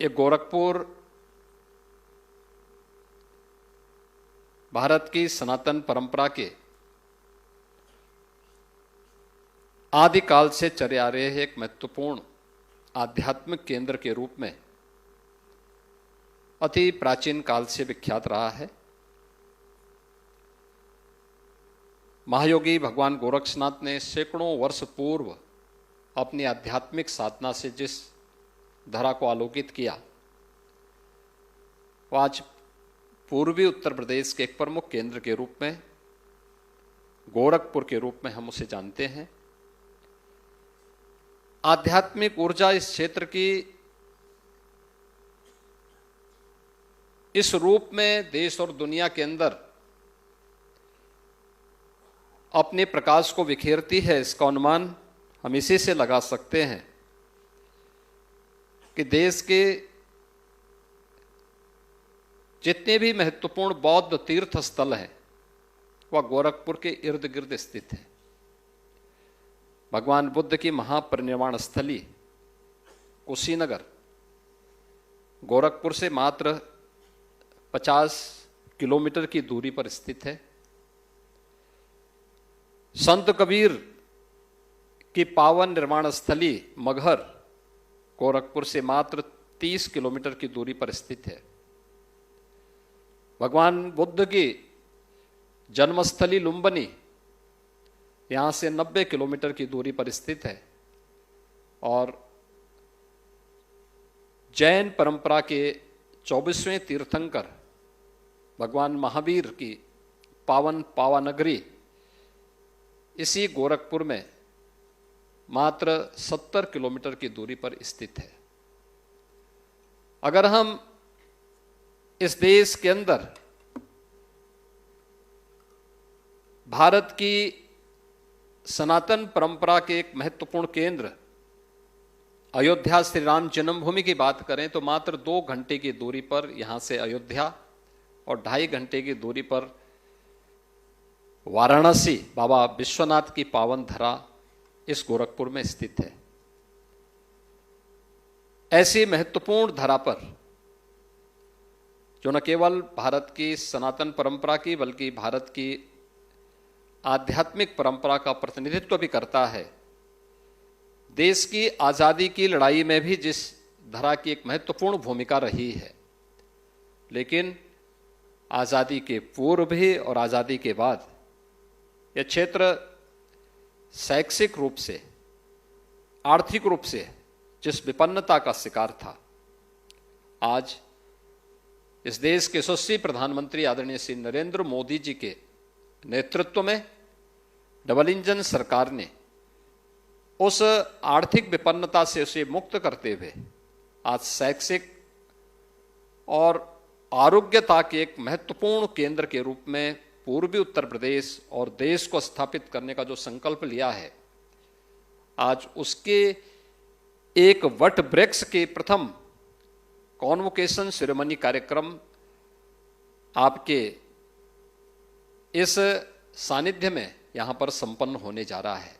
ये गोरखपुर भारत की सनातन परंपरा के आदिकाल से चले आ रहे एक महत्वपूर्ण आध्यात्मिक केंद्र के रूप में अति प्राचीन काल से विख्यात रहा है। महायोगी भगवान गोरक्षनाथ ने सैकड़ों वर्ष पूर्व अपनी आध्यात्मिक साधना से जिस धरा को आलोकित किया, वो आज पूर्वी उत्तर प्रदेश के एक प्रमुख केंद्र के रूप में गोरखपुर के रूप में हम उसे जानते हैं। आध्यात्मिक ऊर्जा इस क्षेत्र की इस रूप में देश और दुनिया के अंदर अपने प्रकाश को बिखेरती है, इसका अनुमान हम इसी से लगा सकते हैं कि देश के जितने भी महत्वपूर्ण बौद्ध तीर्थ स्थल हैं वह गोरखपुर के इर्द गिर्द स्थित है। भगवान बुद्ध की महापरिनिर्वाण स्थली कुशीनगर गोरखपुर से मात्र 50 किलोमीटर की दूरी पर स्थित है। संत कबीर की पावन निर्वाण स्थली मगहर गोरखपुर से मात्र 30 किलोमीटर की दूरी पर स्थित है। भगवान बुद्ध की जन्मस्थली लुम्बिनी यहां से 90 किलोमीटर की दूरी पर स्थित है और जैन परंपरा के 24वें तीर्थंकर भगवान महावीर की पावन पावानगरी इसी गोरखपुर में मात्र 70 किलोमीटर की दूरी पर स्थित है। अगर हम इस देश के अंदर भारत की सनातन परंपरा के एक महत्वपूर्ण केंद्र अयोध्या श्री राम जन्मभूमि की बात करें तो मात्र 2 घंटे की दूरी पर यहां से अयोध्या और 2.5 घंटे की दूरी पर वाराणसी बाबा विश्वनाथ की पावन धरा इस गोरखपुर में स्थित है। ऐसी महत्वपूर्ण धरा पर जो न केवल भारत की सनातन परंपरा की बल्कि भारत की आध्यात्मिक परंपरा का प्रतिनिधित्व भी करता है, देश की आजादी की लड़ाई में भी जिस धरा की एक महत्वपूर्ण भूमिका रही है, लेकिन आजादी के पूर्व भी और आजादी के बाद यह क्षेत्र शैक्षिक रूप से आर्थिक रूप से जिस विपन्नता का शिकार था, आज इस देश के यशस्वी प्रधानमंत्री आदरणीय श्री नरेंद्र मोदी जी के नेतृत्व में डबल इंजन सरकार ने उस आर्थिक विपन्नता से उसे मुक्त करते हुए आज शैक्षिक और आरोग्यता के एक महत्वपूर्ण केंद्र के रूप में पूर्वी उत्तर प्रदेश और देश को स्थापित करने का जो संकल्प लिया है, आज उसके एक वट वृक्ष के प्रथम कॉन्वोकेशन सेरेमनी कार्यक्रम आपके इस सानिध्य में यहां पर संपन्न होने जा रहा है।